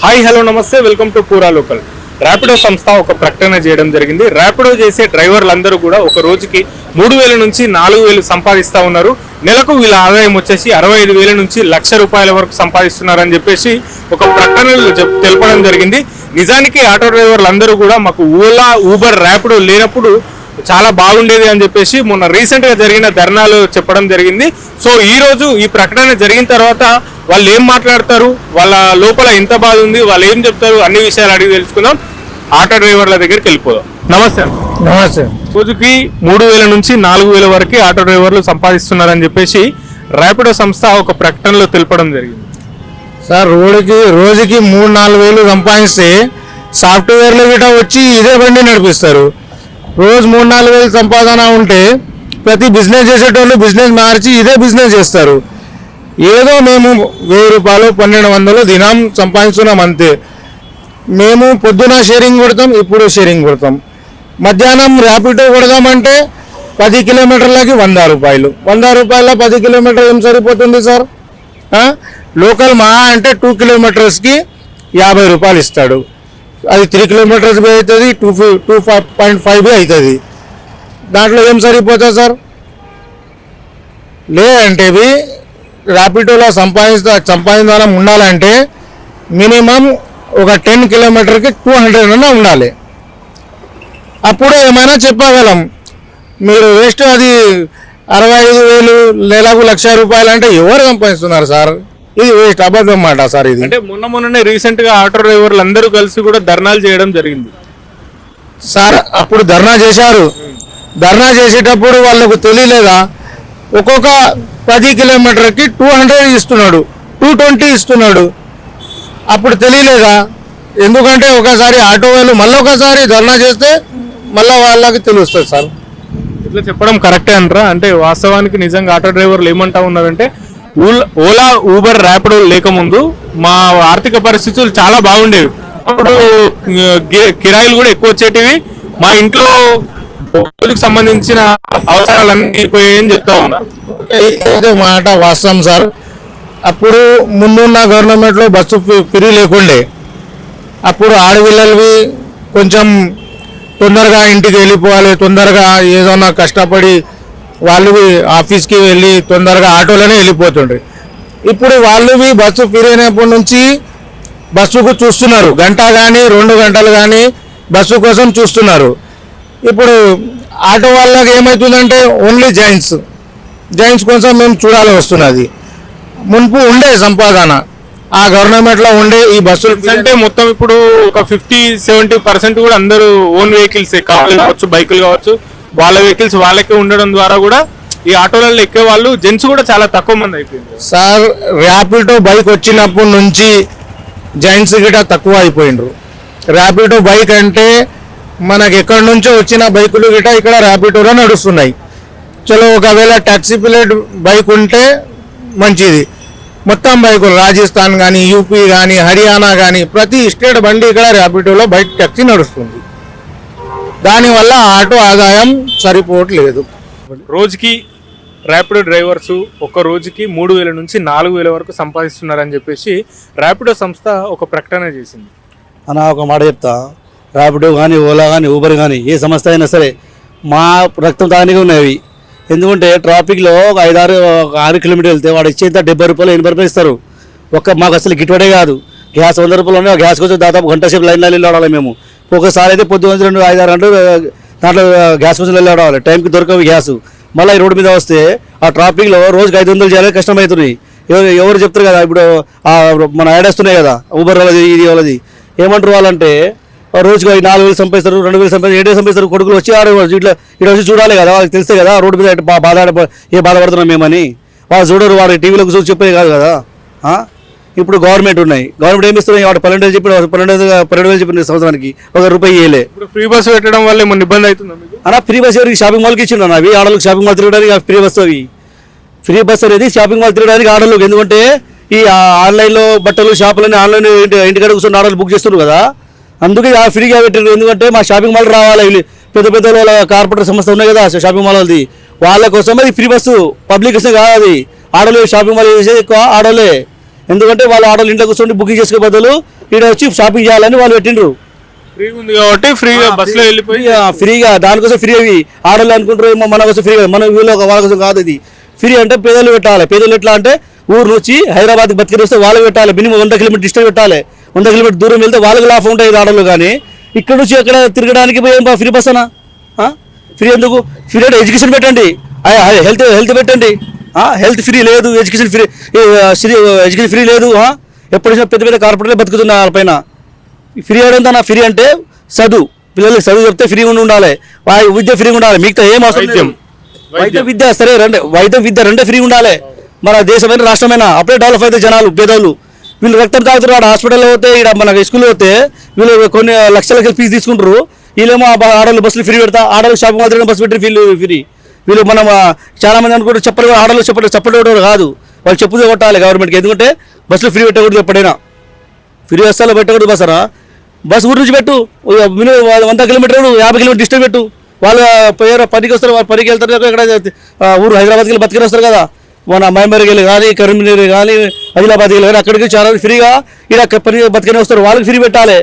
Hi hello నమస్తే welcome to పూరా local. Rapido సంస్థ ఒక ప్రకటన చేయడం జరిగింది. ర్యాపిడో చేసే డ్రైవర్లందరూ కూడా ఒక రోజుకి 3,000 నుంచి 4,000 సంపాదిస్తూ ఉన్నారు. నెలకు వీళ్ళ ఆదాయం వచ్చేసి 65,000 నుంచి ₹1,00,000 వరకు సంపాదిస్తున్నారని చెప్పేసి ఒక ప్రకటనలో తెలపడం జరిగింది. నిజానికి ఆటో డ్రైవర్లందరూ కూడా మాకు ఓలా ఊబర్ ర్యాపిడో లేనప్పుడు చాలా బాగుండేది అని చెప్పేసి మొన్న రీసెంట్ గా జరిగిన ధర్నాలు చెప్పడం జరిగింది. సో ఈ రోజు ఈ ప్రకటన జరిగిన తర్వాత వాళ్ళు ఏం మాట్లాడతారు, వాళ్ళ లోపల ఎంత బాధ ఉంది, వాళ్ళు ఏం చెప్తారు, అన్ని విషయాలు అడిగి తెలుసుకుందాం. ఆటో డ్రైవర్ల దగ్గరికి వెళ్ళిపోదాం. నమస్తే. నమస్తే. రోజుకి 3,000 నుంచి 4,000 వరకు ఆటో డ్రైవర్లు సంపాదిస్తున్నారని చెప్పేసి ర్యాపిడో సంస్థ ఒక ప్రకటనలో తెలపడం జరిగింది. సార్ రోజుకి 3-4 వేలు సంపాదిస్తే సాఫ్ట్వేర్లు గిట వచ్చి ఇదే బండి నడిపిస్తారు. రోజు 3-4 వేలు సంపాదన ఉంటే ప్రతి బిజినెస్ చేసేటోళ్ళు బిజినెస్ మార్చి ఇదే బిజినెస్ చేస్తారు. ఏదో మేము ₹1,000 1,200 దినం సంపాదిస్తున్నాం అంతే. మేము పొద్దున షేరింగ్ కొడతాం, ఇప్పుడు షేరింగ్ కొడతాం. మధ్యాహ్నం ర్యాపిడో కొడదామంటే 10 కిలోమీటర్లకి ₹100. ₹100 10 కిలోమీటర్లు ఏం సరిపోతుంది సార్? లోకల్ మహా అంటే 2 కిలోమీటర్స్కి ₹50 ఇస్తాడు. అది 3 కిలోమీటర్స్ బి అవుతుంది, 2.5 బి అవుతుంది. దాంట్లో ఏం సరిపోతుంది సార్? లేదంటే ర్యాపిడోలో సంపాదించాలని ఉండాలంటే మినిమం ఒక 10 కిలోమీటర్కి 200 అన్నా ఉండాలి. అప్పుడు ఏమైనా చెప్పగలం. మీరు వేస్ట్ అది 65,000 నెలకు ₹1,00,000 అంటే ఎవరు సంపాదిస్తున్నారు సార్? ఇది వేస్ట్, అబద్ధం మాట సార్. ఇది అంటే మొన్ననే రీసెంట్ గా ఆటో డ్రైవర్లు అందరూ కలిసి కూడా ధర్నాలు చేయడం జరిగింది సార్. అప్పుడు ధర్నా చేశారు. ధర్నా చేసేటప్పుడు వాళ్ళకు తెలియలేదా? ఒక్కొక్క 10 కిలోమీటర్కి 200 ఇస్తున్నాడు, 220 ఇస్తున్నాడు. అప్పుడు తెలియలేదా? ఎందుకంటే ఒకసారి ఆటో వాళ్ళు మళ్ళీ ఒకసారి ధర్నా చేస్తే మళ్ళీ వాళ్ళకి తెలుస్తుంది సార్. ఇట్లా చెప్పడం కరెక్టే అంటారా? అంటే వాస్తవానికి నిజంగా ఆటో డ్రైవర్లు ఏమంటా ఉన్నారంటే ఓలా ఊబర్ ర్యాపిడో లేకముందు మా ఆర్థిక పరిస్థితులు చాలా బాగుండేవి. అప్పుడు కిరాయిలు కూడా ఎక్కువ వచ్చేటివి. మా ఇంట్లో సంబంధించిన అవసరాలన్నీ అయిపోయాయని చెప్తా ఉన్నా. మాట వాస్తవం సార్. అప్పుడు ముందున్న గవర్నమెంట్లో బస్సు ఫ్రీ లేకుండే. అప్పుడు ఆడపిల్లలవి కొంచెం తొందరగా ఇంటికి వెళ్ళిపోవాలి, తొందరగా ఏదైనా కష్టపడి వాళ్ళు ఆఫీస్కి వెళ్ళి తొందరగా ఆటోలోనే వెళ్ళిపోతుండ్రు. ఇప్పుడు వాళ్ళు బస్సు ఫ్రీ అయినప్పటి నుంచి బస్సుకు చూస్తున్నారు. గంట కానీ 2 గంటలు కానీ బస్సు కోసం చూస్తున్నారు. ఇప్పుడు ఆటో వాళ్ళకి ఏమవుతుందంటే ఓన్లీ జైంట్స్ కోసం మేము చూడాలి వస్తున్నది. మున్పు ఉండే సంపాదన ఆ గవర్నమెంట్లో ఉండే ఈ బస్సులు అంటే మొత్తం ఇప్పుడు ఒక 50-70% కూడా అందరూ ఓన్ వెహికల్స్ కావచ్చు, బైకులు కావచ్చు, వాళ్ళ వెహికల్స్ వాళ్ళకే ఉండడం ద్వారా కూడా ఈ ఆటోలలో ఎక్కే వాళ్ళు జెంట్స్ కూడా చాలా తక్కువ మంది అయిపోయింది సార్. ర్యాపిడో బైక్ వచ్చినప్పటి నుంచి జెంట్స్ గిట తక్కువ అయిపోయిండ్రు. ర్యాపిడో బైక్ అంటే మనకి ఎక్కడి నుంచో వచ్చిన బైకులు గిట ఇక్కడ ర్యాపిడోలో నడుస్తున్నాయి. చలో ఒకవేళ టాక్సీ పిలేట్ బైక్ ఉంటే మంచిది. మొత్తం బైకులు రాజస్థాన్ కానీ, యూపీ కానీ, హర్యానా కానీ ప్రతి స్టేట్ బండి ఇక్కడ ర్యాపిడోలో బైక్ టాక్సీ నడుస్తుంది. దానివల్ల ఆటో ఆదాయం సరిపోవట్లేదు. రోజుకి ర్యాపిడో డ్రైవర్స్ ఒక రోజుకి 3,000 నుంచి 4,000 వరకు సంపాదిస్తున్నారని చెప్పేసి ర్యాపిడో సంస్థ ఒక ప్రకటన చేసింది. అన్న ఒక మాట చెప్తా. ర్యాపిడో కానీ, ఓలా కానీ, ఊబర్ కానీ ఏ సంస్థ అయినా సరే మా రక్తం తాగానే ఉన్నాయి. ఎందుకంటే ట్రాఫిక్లో ఒక 6 కిలోమీటర్లు వెళ్తే వాడు ఇచ్చేంత ₹70 ₹80 ఇస్తారు. మాకు అసలు గిట్టుబడే కాదు. గ్యాస్ ₹100 గ్యాస్ కోసం దాదాపు గంట సేపు లైన్లో వెళ్ళాలి మేము. ఒకసారి అయితే పొద్దున్న 2-5 గంటలు దాంట్లో గ్యాస్ కోసం వెళ్ళాలి. టైంకి దొరకవు గ్యాస్. మళ్ళీ ఈ రోడ్డు మీద వస్తే ఆ ట్రాఫిక్లో రోజుకి 500 చేయాలి, కష్టమవుతున్నాయి. ఎవరు చెప్తారు కదా, ఇప్పుడు మన యాడ్ వస్తున్నాయి కదా ఊబర్ వాళ్ళది, ఇది వాళ్ళది. ఏమంటారు వాళ్ళంటే రోజుకి 4,000 సంపాదిస్తారు, 2,000 సంపాదిస్తారు, 7,000 సంపాదిస్తారు. కొడుకులు వచ్చి ఇట్లా వచ్చి చూడాలి కదా, వాళ్ళకి తెలిస్తే కదా రోడ్డు మీద బాధపడుతున్నాం మేమని. వాళ్ళు చూడరు, వాళ్ళు టీవీలోకి చూసి చెప్పేది కాదు కదా. ఇప్పుడు గవర్నమెంట్ ఏమి ఇస్తున్నాయి? వాడు 12,000 చెప్పి 12,000 చెప్పిన సంవత్సరానికి ₹1 ఇవ్వలే. ఇప్పుడు ఫ్రీ బస్ పెట్టడం వల్ల ఏమన్నా ఇబ్బంది అవుతుందా మీకు? అలా ఫ్రీ బస్ ఎవరికి? షాపింగ్ మాల్కి ఇచ్చిండు అవి. ఆడలకు షాపింగ్ మాల్ తిరగడానికి ఫ్రీ బస్. అవి ఫ్రీ బస్ అనేది షాపింగ్ మాల్ తిరగడానికి ఆడలకు. ఎందుకంటే ఈ ఆన్లైన్లో బట్టలు షాపులని ఆన్లైన్ ఇంటికాడ కూర్చొని ఆడలు బుక్ చేస్తున్నారు కదా, అందుకే ఫ్రీగా పెట్టారు. ఎందుకంటే మా షాపింగ్ మాల్ రావాలి, పెద్ద పెద్ద వాళ్ళ కార్పొరేట్ సంస్థ ఉన్నాయి కదా షాపింగ్ మాల్ వాళ్ళది, వాళ్ళ కోసం అది ఫ్రీ బస్సు. పబ్లిక్ కాదు అది. ఆడలు షాపింగ్ మాల్ చేసేది ఎక్కువ ఆడలే. ఎందుకంటే వాళ్ళ ఆడలు ఇంట్లో కూర్చొని బుకింగ్ చేసుకునే బదులు ఇక్కడ వచ్చి షాపింగ్ చేయాలని వాళ్ళు పెట్టిండ్రు. ఫ్రీ ఉంది కాబట్టి ఫ్రీగా బస్సులో వెళ్ళిపోయి ఫ్రీగా దానికోసం ఫ్రీ అవి ఆడోళ్ళు అనుకుంటారు ఏమో మన కోసం ఫ్రీగా, మన వీళ్ళు వాళ్ళ కోసం కాదు ఇది. ఫ్రీ అంటే పేదలు పెట్టాలి. పేదలు ఎట్లా అంటే ఊరు నుంచి హైదరాబాద్కి బతికి వస్తే వాళ్ళకి పెట్టాలి. మినిమం 100 కిలోమీటర్ డిస్టెన్స్ పెట్టాలి. 100 కిలోమీటర్ దూరం వెళ్తే వాళ్ళకి లాభం ఉంటుంది ఆడోళ్ళు. కానీ ఇక్కడ నుంచి ఎక్కడ తిరగడానికి ఫ్రీ బస్ అనా? ఫ్రీ ఎందుకు? ఫ్రీ అంటే ఎడ్యుకేషన్ పెట్టండి, హెల్త్ పెట్టండి. హెల్త్ ఫ్రీ లేదు, ఎడ్యుకేషన్ ఫ్రీ లేదు. ఎప్పుడు పెద్ద పెద్ద కార్పొరేట్లు బతుకుతున్న వాళ్ళపైన ఫ్రీ అవ్వడం. ఫ్రీ అంటే చదువు, పిల్లలకి చదువు చెప్తే ఫ్రీ ఉండాలి, విద్య ఫ్రీ ఉండాలి, మిగతా ఏం అవసరం లేదు. వైద్య విద్య సరే వైద్య విద్య రెండే ఫ్రీ ఉండాలి. మన దేశమైన రాష్ట్రమైనా అప్పుడే డెవలప్ అయితే జనాలు పేదోళ్ళు. వీళ్ళు రక్తం తాగుతారు, ఆడ హాస్పిటల్లో పోతే ఇక్కడ మన స్కూల్లో పోతే వీళ్ళు కొన్ని లక్షల ఫీజు తీసుకుంటారు. వీళ్ళేమో ఆడవాళ్ళు బస్సులు ఫ్రీ పెడతా, ఆడవాళ్ళు షాపింగ్ మాత్రమే బస్సు పెట్టి ఫ్రీ. వీళ్ళు మనం చాలా మంది అనుకుంటే చెప్పలు ఆడవాళ్ళు చెప్పడం కాదు, వాళ్ళు చెప్పుదే కొట్టాలి గవర్నమెంట్కి. ఎందుకంటే బస్సులు ఫ్రీ పెట్టకూడదు, ఎప్పుడైనా ఫ్రీ వస్తాలో పెట్టకూడదు. బస్సు ఊరి నుంచి పెట్టు, మినిమం 100 కిలోమీటర్లు 50 కిలోమీటర్ డిస్టెన్స్ పెట్టు. వాళ్ళు పనికి వస్తారు, వాళ్ళు పనికి వెళ్తారు. ఇక్కడ ఊరు హైదరాబాద్కి వెళ్ళి బతికి వస్తారు కదా, మన మహబూబ్నగర్కి వెళ్ళి కానీ కరీంనగర్ కానీ ఆదిలాబాద్కి వెళ్ళి కానీ అక్కడికి చాలా ఫ్రీగా ఇక్కడ పని బతికనే వస్తారు. వాళ్ళకి ఫ్రీ పెట్టాలి.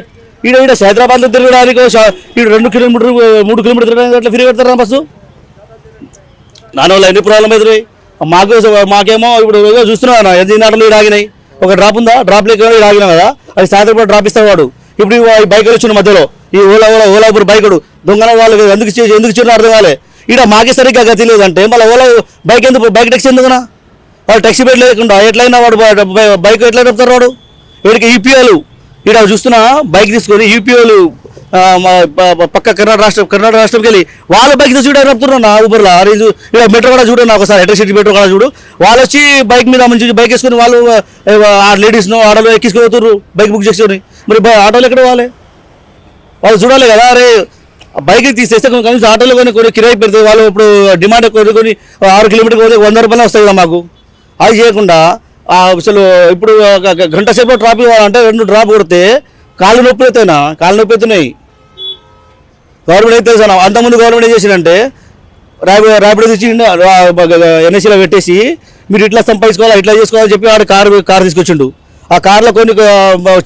ఇక్కడ హైదరాబాద్లో తిరగడానికి ఇక్కడ 2 కిలోమీటర్ 3 కిలోమీటర్ తిరగడానికి అట్లా ఫ్రీ పెడతారా బస్సు? దానివల్ల ఎన్ని ప్రాబ్లం అవుతున్నాయి మాకేమో. ఇప్పుడు చూస్తున్నా ఎన్ని నాటలు ఆగినాయి. ఒక డ్రాప్ ఉందా, డ్రాప్ లేక ఆగినా కదా, అది సాయంత్రం కూడా డ్రాప్ ఇస్తాడు వాడు. ఇప్పుడు ఈ బైకులు వచ్చిన మధ్యలో ఈ ఓలాపూర్ బైకుడు దొంగన వాళ్ళు ఎందుకు ఇచ్చిన అర్థం కాలే. ఇక్కడ మాకే సరిగ్గా గతి లేదంటే మళ్ళీ ఓలా బైక్ ట్యాక్సీ ఎందుకునా? వాళ్ళు ట్యాక్సీ బైక్ లేకుండా ఎట్లయినా వాడు బైక్ ఎట్లా నడుపుతారు వాడు? వీడికి యూపీఓలు ఇక్కడ చూస్తున్నా బైక్ తీసుకొని యూపీఓలు పక్క కర్ణాటక రాష్ట్రంకి వెళ్ళి వాళ్ళ బైక్ చూడ నడుపుతున్నా ఊబర్లో. ఇక్కడ మెట్రో కూడా చూడండి, ఒకసారి ఎలక్ట్రిసిటీ మెట్రో కూడా చూడు. వాళ్ళు వచ్చి బైక్ మీద మంచి బైక్ వేసుకొని వాళ్ళు లేడీస్ను ఆటోలో ఎక్కించుకొని పోతున్నారు బైక్ బుక్ చేసుకొని. మరి ఆటోలు ఎక్కడ వాళ్ళు చూడాలి కదా. అరే బైక్ తీసేస్తే కనీసం ఆటోలో కొన్ని కిరాయి పెడితే వాళ్ళు ఇప్పుడు డిమాండ్ కొన్ని 6 కిలోమీటర్కి పోతే 100 రూపాయలు వస్తాయి కదా మాకు. అది చేయకుండా అసలు ఇప్పుడు గంట సేపు ట్రాఫిక్ అంటే 2 డ్రాప్ కొడితే కాళ్ళు నొప్పి అవుతున్నాయి. గవర్నమెంట్ అయితే తెలుసా, అంతకుముందు గవర్నమెంట్ ఏం చేసిందంటే ర్యాపిడో తెచ్చి ఎన్ఎస్సీలో పెట్టేసి మీరు ఇట్లా సంపాదించుకోవాలి ఇట్లా చేసుకోవాలని చెప్పి ఆడ కారు తీసుకొచ్చిండు. ఆ కార్లో కొన్ని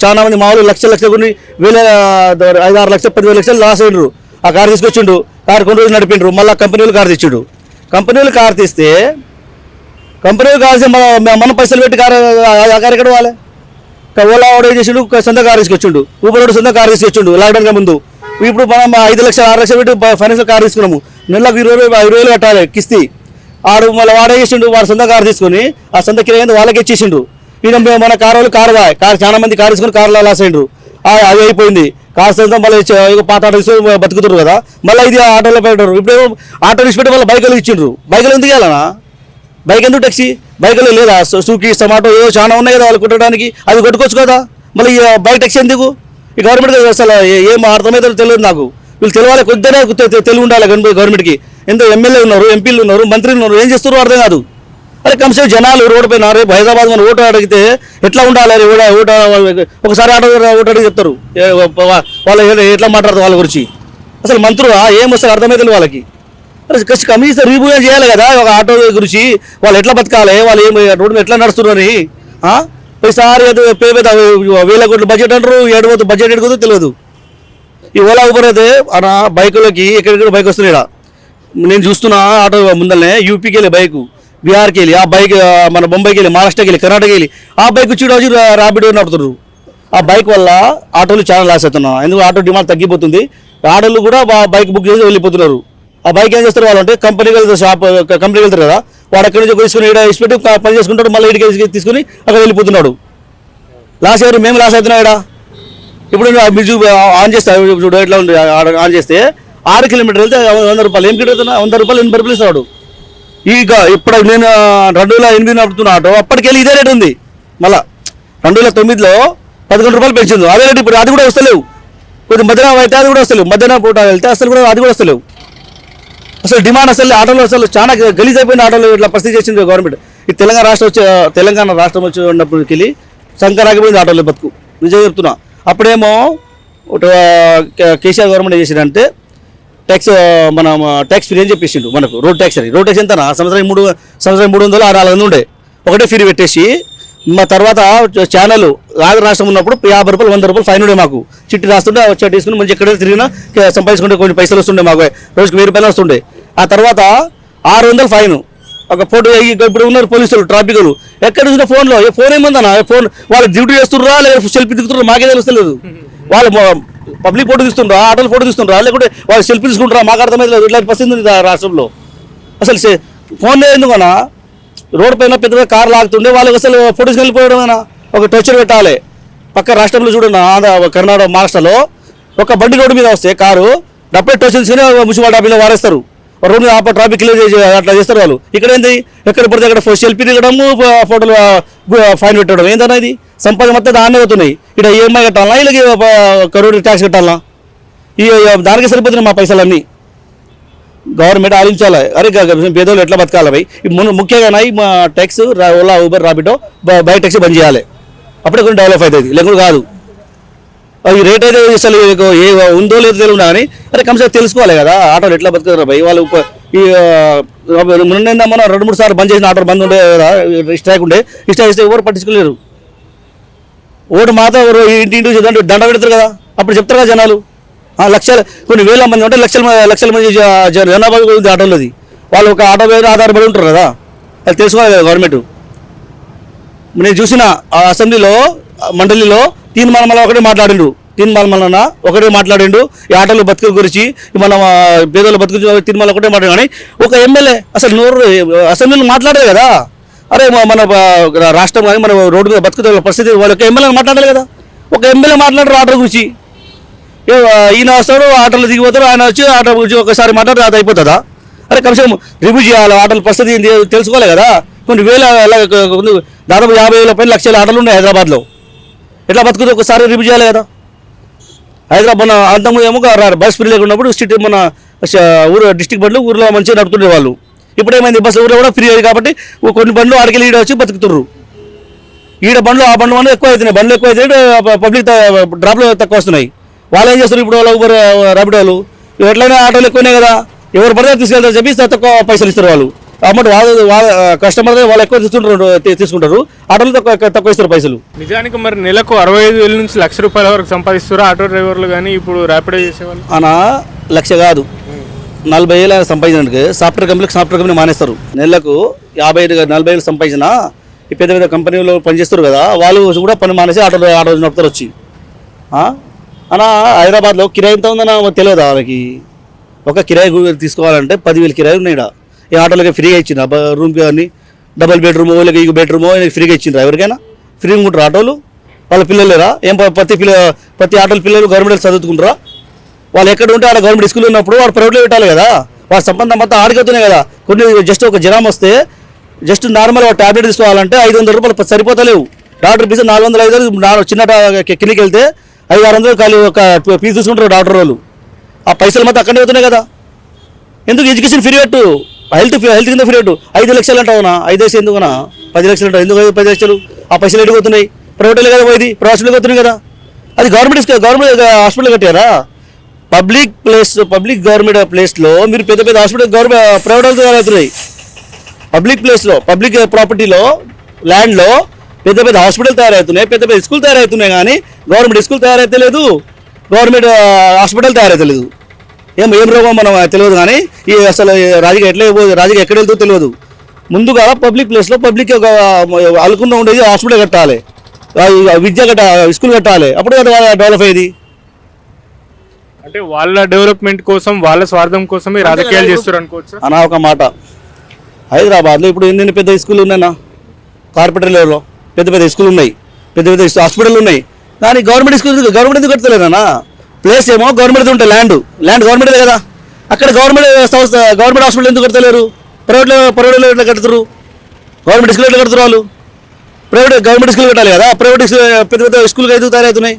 చాలా మంది మామూలు లక్షలు కొన్ని 5-6 లక్షలు 10,000 లక్షలు లాస్ అయినరు. ఆ కారు తీసుకొచ్చిండు, కారు కొన్ని రోజులు నడిపిండ్రు. మళ్ళీ కంపెనీలు కారు తెచ్చిండు. కంపెనీలు కారు తీస్తే మన పైసలు పెట్టి ఆ కారు ఎక్కడ పోవాలి? ఓలా వాడు ఏం చేసిండు, సొంత కారు తీసుకొచ్చిండు. ఊబర్ వాడు సొంత కారు తీసుకొచ్చిండు లాక్డౌన్ ముందు. ఇప్పుడు మనం 5 లక్షలు 6 లక్షలు పెట్టి ఫైనాన్షియల్ కారు తీసుకున్నాము. నెలకు 20,000 కట్టాలి కిస్తీ. ఆడు మళ్ళీ వాడే చేసిండు, వాడు సొంత కారు తీసుకొని ఆ సొంత కిరాయి వాళ్ళకి ఇచ్చేసిండు. ఈయన మన కారు వాళ్ళు కారు చాలా మంది కారు తీసుకొని కారులో లాస్ అయిండ్రు. అది అయిపోయింది. కారు సొంతం మళ్ళీ పాత ఆటో తీసుకొని బతుకుతారు కదా, మళ్ళీ ఇది ఆటోలో పెట్టారు. ఇప్పుడు ఆటో తీసుపెట్టి మళ్ళీ బైకులు ఇచ్చిండ్రు. బైకులు ఎందుకు వెళ్ళాలనా? బైక్ ఎందుకు ట్యాక్సీ? బైకులు లేదా సూకీ టమాటో ఏవో చాలా ఉన్నాయి కదా వాళ్ళు కొట్టడానికి, అది కొట్టుకోవచ్చు కదా. మళ్ళీ బైక్ ట్యాక్సీ ఎందుకు? ఈ గవర్నమెంట్ అసలు ఏం అర్థమైతే తెలియదు నాకు. వీళ్ళు తెలియాలి, కొద్దిగా తెలివి ఉండాలి గవర్నమెంట్కి. ఎంతో ఎమ్మెల్యే ఉన్నారు, ఎంపీలు ఉన్నారు, మంత్రులు ఉన్నారు, ఏం చేస్తారో అర్థం కాదు. అరే కమ్సే జనాలు రోడ్డు పైన రేపు హైదరాబాద్ మన ఓటు అడిగితే ఎట్లా ఉండాలి? ఓటు ఒకసారి ఓటు అడిగి చెప్తారు, వాళ్ళు ఎట్లా మాట్లాడతారు వాళ్ళ గురించి. అసలు మంత్రులు ఏం వస్తారు అర్థమైతే వాళ్ళకి. కనీసం రివ్యూ చేయాలి కదా ఒక ఆటో గురించి, వాళ్ళు ఎట్లా బతకాలి, వాళ్ళు ఏం రోడ్డు ఎట్లా నడుస్తున్నారని. ప్రతిసారి పేద 1,000 కోట్ల బడ్జెట్ అంటారు, 7 బడ్జెట్ ఎడుగుతుందో తెలియదు. ఈ ఓలా ఊబర్ అయితే అన్న బైకులకి ఎక్కడెక్కడ బైక్ వస్తున్నాయి. నేను చూస్తున్నా ఆటో ముందరనే యూపీకి వెళ్ళి బైకు, బీహార్కి వెళ్ళి ఆ బైక్, మన బొంబాయికి వెళ్ళి, మహారాష్ట్రకి వెళ్ళి, కర్ణాటకకి వెళ్ళి ఆ బైక్ వచ్చి ర్యాపిడో నడుపుతున్నారు. ఆ బైక్ వల్ల ఆటోలు చాలా లాస్ అవుతున్నాయి. ఎందుకు ఆటో డిమాండ్ తగ్గిపోతుంది. ఆటోలు కూడా బైక్ బుక్ చేసి వెళ్ళిపోతున్నారు. ఆ బైక్ ఏం చేస్తారు వాళ్ళంటే కంపెనీకి వెళ్తారు, కంపెనీకి వెళ్తారు కదా, వాడు ఎక్కడి నుంచి తీసుకుని ఇక్కడ ఇచ్చిపెట్టి పని చేసుకుంటాడు, మళ్ళీ ఇంటికి తీసుకుని అక్కడ వెళ్ళిపోతున్నాడు. లాస్ ఎవరు? మేము లాస్ అవుతున్నాం ఇక్కడ. ఇప్పుడు మీరు ఆన్ చేస్తే చూడు ఎట్లా ఉంది, ఆన్ చేస్తే 6 కిలోమీటర్లు వెళ్తే 100 రూపాయలు. ఏం కిలోమీటర్ 100 రూపాయలు 80 రూపాయలు ఇస్తాడు. ఇప్పుడు నేను 2008 నడుపుతున్న ఆటో అప్పటికెళ్ళి ఇదే రేటు ఉంది. మళ్ళీ 2009లో 11 రూపాయలు పెంచింది, అదే రేటు ఇప్పుడు. అది కూడా వస్తలేవు. కొద్దిగా మధ్యాహ్నం అయితే అది కూడా వస్తలేవు, మధ్యాహ్నం పూట వెళ్తే అసలు కూడా అది కూడా వస్తలేవు. అసలు డిమాండ్ అసలు ఆటోలో అసలు చాలా గలీజ్ అయిపోయిన ఆటోలో ఇట్లా పరిస్థితి చేసింది గవర్నమెంట్. ఈ తెలంగాణ రాష్ట్రం వచ్చి ఉన్నప్పటికెళ్ళి సంకరాగిపోయింది ఆటోలో బతుకు. నిజంగా చెప్తున్నా. అప్పుడేమో కేసీఆర్ గవర్నమెంట్ ఏం చేసిందంటే మనం ట్యాక్స్ ఫ్రీ అని చెప్పేసిండు మనకు. రోడ్ ట్యాక్స్ అని. రోడ్ ట్యాక్స్ ఎంత సంవత్సరానికి 300 400 ఉండే ఒకటే ఫ్రీ పెట్టేసి మా తర్వాత ఛానల్ ఆంధ్ర రాష్ట్రం ఉన్నప్పుడు 50 రూపాయలు 100 రూపాయలు ఫైన్ ఉండే మాకు. చిట్టి రాస్తుండే వచ్చి తీసుకుని మంచి ఎక్కడైనా తిరిగినా సంపాదించుకుంటే కొన్ని పైసలు వస్తుండే మాకు, రోజుకి 1000 రూపాయలు వస్తుండే. ఆ తర్వాత 600 ఫైన్. ఒక ఫోటో ఇప్పుడు ఉన్నారు పోలీసులు ట్రాఫిక్లు ఎక్కడ చూసినా ఫోన్లో ఫోన్ ఏముందన్నా, ఫోన్ వాళ్ళు డ్యూటీ చేస్తుర్రా లేదా సెల్ఫీ దిగుతుర్రా మాకే తెలుస్తలేదు. వాళ్ళు పబ్లిక్ ఫోటో తీస్తుండ్రా, ఆటోలు ఫోటో తీస్తుండ్రా, లేకుంటే వాళ్ళు సెల్ఫీ తీసుకుంటారా మాకు అర్థమైతే ఇట్లాంటి పరిస్థితి ఉంది రాష్ట్రంలో. అసలు ఫోన్ ఎందుకన్నా రోడ్ పైన పెద్దగా కార్ లాగుతుండే వాళ్ళకి అసలు ఫోటోస్కి వెళ్ళిపోవడమేనా. ఒక టోచర్ పెట్టాలి. పక్క రాష్ట్రంలో చూడండి, ఆంధ్ర కర్ణాటక మహారాష్ట్రలో ఒక బండి రోడ్డు మీద వస్తే కారు డబ్బై టోచర్ తీసుకుని మున్సిపాలిటీ ఆఫీస్లో వారేస్తారు. రోడ్డు మీద ట్రాఫిక్ క్లియర్ చేసి అట్లా చేస్తారు వాళ్ళు. ఇక్కడ ఏంది ఎక్కడ పడితే అక్కడ సెల్ఫీ దిగడము, ఫోటోలు ఫైన్ పెట్టడం ఏందన్నా ఇది సంపాదన మొత్తం దాన్నే అవుతున్నాయి. ఇక్కడ ఈఎంఐ కట్టాలన్నా వీళ్ళకి కరోడ్ ట్యాక్స్ కట్టాలన్నా ఈ దానికి సరిపోతున్నాయి మా పైసలన్నీ. గవర్నమెంట్ ఆలోచించాలి. అరే పేదోళ్ళు ఎట్లా బతకాలి భయ్. ముఖ్యంగా మా tax Ola Uber Rapido bike taxi బంద్ చేయాలి. అప్పుడే కొంచెం డెవలప్ అవుతుంది, లేకుండా కాదు. ఈ రేట్ అయితే అసలు ఏ ఉందో లేదో తెలియదు కానీ అరే కనీసం తెలుసుకోవాలి కదా ఆటోలు ఎట్లా బతుకుతారు భయ్. వాళ్ళు ఈ మొన్న మనం 2-3 సార్లు బంద్ చేసిన ఆటోలు బంద్ ఉండే కదా, స్ట్రైక్ ఉండే. స్ట్రైక్ ఇస్తే ఎవరు పట్టించుకోలేరు. ఓటు మాత్రం ఇంటి దండ పెడతారు కదా, అప్పుడు చెప్తారు కదా జనాలు. లక్షలు కొన్ని వేల మంది ఉంటే లక్షల మంది జనాభా ఉంది ఆటోలోది. వాళ్ళు ఒక ఆటో మీద ఆధారపడి ఉంటారు కదా, అది తెలుసుకోవాలి కదా గవర్నమెంట్. నేను చూసిన అసెంబ్లీలో మండలిలో తీన్ మల్మల ఒకటే మాట్లాడిండు. తీన్ మల్మలన ఒకటే మాట్లాడిండు ఈ ఆటోలు బతుకు గురించి, మన పేదోళ్ళ బతుకు తీన్ మల్ల ఒకటే మాట్లాడు. కానీ ఒక ఎమ్మెల్యే అసలు నోరు అసెంబ్లీలో మాట్లాడలేదు కదా. అరే మన రాష్ట్రం కానీ మన రోడ్డు మీద బతుకుతున్న పరిస్థితి వాళ్ళకి ఎమ్మెల్యే మాట్లాడాలి కదా. ఒక ఎమ్మెల్యే మాట్లాడరు ఆటో గురించి. ఈయన వస్తాడు ఆటోలో దిగిపోతారు, ఆయన వచ్చి ఆటో గురించి ఒకసారి మాట్లాడితే అది అయిపోతుందా? అరే కనీసం రివ్యూ చేయాలి, ఆటోల పరిస్థితి తెలుసుకోవాలి కదా. కొన్ని వేల దాదాపు 50,000 పైన లక్షల ఆటోలు ఉన్నాయి హైదరాబాద్లో. ఎట్లా బతుకుతుంది ఒకసారి రివ్యూ చేయాలి కదా. హైదరాబాద్ మన అంతకుముందు ఏమో బస్ ఫ్రీ లేకున్నప్పుడు స్ట్రీట్ మన ఊరు డిస్టిక్ బండ్లు ఊర్లో మంచిగా నడుపుతుండే వాళ్ళు. ఇప్పుడు ఏమైంది బస్సు ఊళ్ళో కూడా ఫ్రీ అయ్యి కాబట్టి కొన్ని బండ్లు ఆడికెళ్ళి ఈడ వచ్చి బతుకుతుర్రు. ఈడ బండ్లు ఆ బండ్లు వల్ల ఎక్కువ అవుతున్నాయి, బండ్లు ఎక్కువ అవుతున్నాయి, పబ్లిక్ డ్రాప్లు తక్కువ వస్తున్నాయి. వాళ్ళు ఏం చేస్తారు ఇప్పుడు, వాళ్ళ ఊబర్ ర్యాపిడో వాళ్ళు ఎట్లయినా ఆటోలు ఎక్కువనే కదా, ఎవరు పడితే తీసుకెళ్తారు చెప్పి తక్కువ పైసలు ఇస్తారు వాళ్ళు. అమౌంట్ వాళ్ళ కస్టమర్ వాళ్ళు ఎక్కువ తీసుకుంటారు, ఆటోలు తక్కువ ఇస్తారు పైసలు. నిజానికి మరి నెలకు 65,000 నుంచి ₹1,00,000 వరకు సంపాదిస్తారు ఆటో డ్రైవర్లు కానీ ఇప్పుడు ర్యాపిడో చేసేవాళ్ళు. అనా 1,00,000 కాదు 40,000 సంపాదించడానికి సాఫ్ట్వేర్ కంపెనీ మానేస్తారు. నెలకు 50-40,000 సంపాదించిన ఈ పెద్ద పెద్ద కంపెనీలో పనిచేస్తారు కదా, వాళ్ళు కూడా పని మానేసి ఆటో నడుపుతారు వచ్చి. అనా హైదరాబాద్లో కిరాయి ఎంత ఉందన్నా తెలియదా వాళ్ళకి? ఒక కిరాయి తీసుకోవాలంటే 10,000 కిరాయి ఉన్నాయి. ఈ ఆటోలకి ఫ్రీగా ఇచ్చిండ్రు, రూమ్కి కానీ డబుల్ బెడ్రూమ్ వాళ్ళకి ఈ బెడ్రూమ్ ఫ్రీగా ఇచ్చిండ్రు. ఎవరికైనా ఫ్రీగా ఉంటారు ఆటోలు? వాళ్ళ పిల్లలు లేరా? ఏం ప్రతి ఆటోల పిల్లలు గవర్నమెంట్ చదువుకుంటారా? వాళ్ళు ఎక్కడ ఉంటే ఆడ గవర్నమెంట్ స్కూల్ ఉన్నప్పుడు వాడు ప్రైవేట్లో పెట్టాలి కదా. వాళ్ళ సంబంధం మొత్తం ఆడిపోతున్నాయి కదా. కొన్ని జస్ట్ ఒక జ్వరం వస్తే జస్ట్ నార్మల్ ట్యాబ్లెట్ తీసుకోవాలంటే 500 రూపాయలు సరిపోతలేవు. Doctor fee 400-500. చిన్న క్లినిక్ వెళ్తే 500-600 ఖాళీ ఒక ఫీజు తీసుకుంటారు డాక్టర్ వాళ్ళు. ఆ పైసలు మొత్తం అక్కడే అవుతున్నాయి కదా. ఎందుకు ఎడ్యుకేషన్ ఫ్రీ పెట్టు, హెల్త్ కింద ఫ్రీ పెట్టు. 5 లక్షలు అంటావునా? 5 లక్షలు ఎందుకునా? 10 లక్షలు అంటావు ఎందుకు? 10 లక్షలు ఆ పైసలు ఎడిపోతున్నాయి, ప్రైవేట్లో కదా పోయింది, ప్రైవేట్లో పోతున్నాయి కదా. అది గవర్నమెంట్ హాస్పిటల్ కట్టారా? పబ్లిక్ గవర్నమెంట్ ప్లేస్లో మీరు పెద్ద పెద్ద హాస్పిటల్ ప్రైవేట్ అవుతున్నాయి. పబ్లిక్ ప్లేస్లో పబ్లిక్ ప్రాపర్టీలో ల్యాండ్లో పెద్ద పెద్ద హాస్పిటల్ తయారవుతున్నాయి, పెద్ద పెద్ద స్కూల్ తయారవుతున్నాయి. కానీ గవర్నమెంట్ స్కూల్ తయారైతే లేదు, గవర్నమెంట్ హాస్పిటల్ తయారైతే లేదు. ఏం రోగం మనం తెలియదు. కానీ ఈ అసలు రాజకీయ ఎక్కడ వెళ్తుందో తెలియదు. ముందుగా పబ్లిక్ ప్లేస్లో పబ్లిక్ అలుకుండా ఉండేది హాస్పిటల్ కట్టాలి, విద్య స్కూల్ కట్టాలి, అప్పుడు డెవలప్ అయ్యేది. అంటే వాళ్ళ డెవలప్మెంట్ కోసం వాళ్ళ స్వార్థం కోసమే రాజకీయాలు చేస్తారు అనుకోవచ్చు అన్న. ఒక మాట, హైదరాబాద్లో ఇప్పుడు ఎన్ని పెద్ద స్కూల్ ఉన్నాయన్నా? కార్పొరేట్ లెవెల్లో పెద్ద పెద్ద స్కూల్ ఉన్నాయి, పెద్ద పెద్ద హాస్పిటల్ ఉన్నాయి. కానీ గవర్నమెంట్ స్కూల్ గవర్నమెంట్ ఎందుకు కడతలేదన్నా? ప్లేస్ ఏమో గవర్నమెంట్ ఉంటాయి, ల్యాండ్ గవర్నమెంటే కదా. అక్కడ గవర్నమెంట్ హాస్పిటల్ ఎందుకు కడతలేరు? ప్రైవేట్లో ఎట్లా కడతారు? గవర్నమెంట్ స్కూల్ ఎట్లా కడతారు వాళ్ళు? గవర్నమెంట్ స్కూల్ కట్టాలి కదా. ప్రైవేట్ పెద్ద పెద్ద స్కూల్కి ఎందుకు తయారవుతున్నాయి?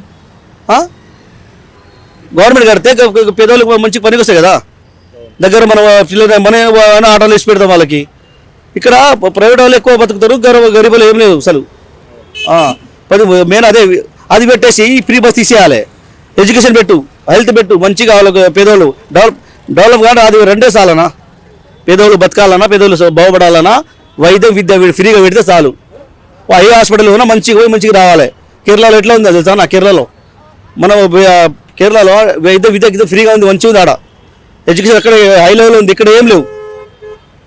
గవర్నమెంట్ కడితే పేదవాళ్ళకి మంచి పనికి వస్తాయి కదా. దగ్గర మన ఆటోలు వేసి పెడతాం వాళ్ళకి. ఇక్కడ ప్రైవేట్ వాళ్ళు ఎక్కువ బతుకుతారు, గరీబులు ఏం లేదు అసలు. మెయిన్ అది పెట్టేసి ఫ్రీ బస్ తీసేయాలి, ఎడ్యుకేషన్ పెట్టు, హెల్త్ పెట్టు, మంచిగా వాళ్ళకి పేదోళ్ళు డెవలప్ కానీ అది రెండే చాలనా? పేదోళ్ళు బతకాలన్నా, పేదోళ్ళు బాగుపడాలన్నా వైద్యం విద్య ఫ్రీగా పెడితే చాలు. ఏ హాస్పిటల్ ఉన్నా మంచిగా పోయి మంచిగా రావాలి. కేరళలో ఎట్లా ఉందో తెలుసా? నా కేరళలో మనం కేరళలో విద్య ఫ్రీగా ఉంది, మంచిగా ఉంది. ఆడ ఎడ్యుకేషన్ అక్కడ హై లెవెల్ ఉంది, ఇక్కడ ఏం లేవు.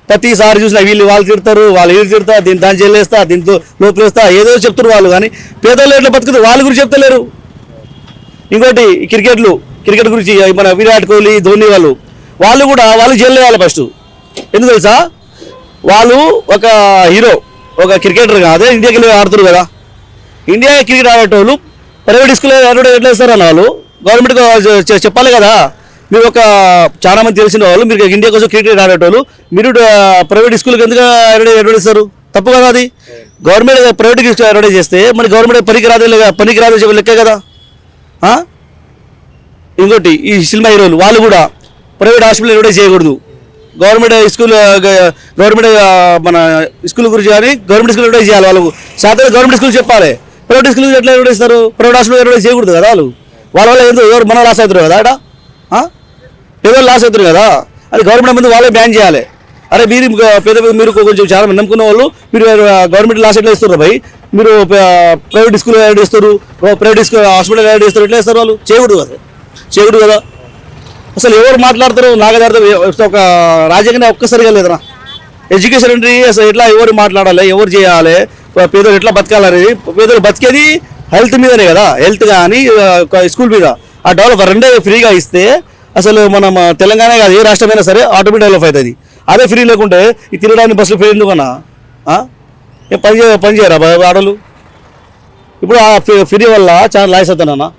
ప్రతిసారి చూసినా వాళ్ళు తిడతారు, వాళ్ళు వీళ్ళు తిడతారు, దీన్ని దాన్ని చెల్లేస్తా, దీంతో లోపలేస్తా, ఏదో చెప్తారు వాళ్ళు. కానీ పేదలు ఎట్లా బతుకుతారు వాళ్ళ గురించి చెప్తలేరు. ఇంకోటి క్రికెట్ గురించి మన విరాట్ కోహ్లీ, ధోని వాళ్ళు కూడా వాళ్ళు జైలు వేయాలి ఫస్ట్. ఎందుకు తెలుసా? వాళ్ళు ఒక హీరో, ఒక క్రికెటర్ కాదు, ఇండియాకి వెళ్ళి ఆడుతారు కదా. ఇండియా క్రికెట్ ఆడేటోళ్ళు ప్రైవేట్ స్కూల్ ఎట్లా వేస్తారు అన్న వాళ్ళు గవర్నమెంట్కి చెప్పాలి కదా. మీరు చాలా మంది తెలిసిన వాళ్ళు, మీరు ఇండియా కోసం క్రికెట్ ఆడేటోళ్ళు మీరు ప్రైవేట్ స్కూల్కి ఎందుకు అడ్వర్టైజ్ ఇస్తారు? తప్పు కదా అది. గవర్నమెంట్ ప్రైవేట్కి అడ్వర్టైజ్ చేస్తే మరి గవర్నమెంట్ పనికి రాదు లెక్కే కదా. ఇంకోటి ఈ సినిమా హీరోలు వాళ్ళు కూడా ప్రైవేట్ హాస్పిటల్ అడ్వర్టైజ్ చేయకూడదు. గవర్నమెంట్ మన స్కూల్ గురించి కానీ గవర్నమెంట్ స్కూల్ అడ్వర్టైజ్ చేయాలి. వాళ్ళకు శాతం గవర్నమెంట్ స్కూల్ చెప్పాలి. ప్రైవేట్ స్కూల్ ఎట్లా అడ్వర్టైజ్ ఇస్తారు? ప్రైవేట్ హాస్పిటల్ అడ్వర్టైజ్ చేయకూడదు కదా. వాళ్ళ వల్ల ఎందుకు ఎవరు మన లాస్ అవుతారు కదా. అక్కడ పేదలు లాస్ అవుతారు కదా. అది గవర్నమెంట్ ముందు వాళ్ళే బ్యాన్ చేయాలి. అరే మీరు కొంచెం చాలా మంది నమ్ముకున్న వాళ్ళు మీరు గవర్నమెంట్ లాస్ ఎట్లా ఇస్తారు భయ్? మీరు ప్రైవేట్ స్కూల్ యాడ్ చేస్తారు, ప్రైవేట్ స్కూల్ హాస్పిటల్ యాడ్ చేస్తారు, ఎట్లా ఇస్తారు వాళ్ళు? చేయకూడదు కదా. అసలు ఎవరు మాట్లాడతారు? నాకు అర్థం ఒక రాజ్యాంగం ఒక్కసారిగా లేదనా. ఎడ్యుకేషన్ అంటే అసలు ఎట్లా ఎవరు మాట్లాడాలి, ఎవరు చేయాలి, పేదలు ఎట్లా బతకాలనేది. పేదలు బతికేది హెల్త్ మీదనే కదా. హెల్త్ కానీ స్కూల్ మీద ఆ డెవలప్ రెండే ఫ్రీగా ఇస్తే అసలు మనం తెలంగాణ కాదు ఏ రాష్ట్రమైనా సరే ఆటోమేటిక్ డెవలప్ అవుతుంది. అదే ఫ్రీ లేకుంటే ఈ తిరగడానికి బస్సులు ఫ్రీ ఎందుకన్నా? పని చేయరా ఆడోళ్ళు? ఇప్పుడు ఆ ఫ్రీ వల్ల చాలా లాస్ అవుతానన్నా.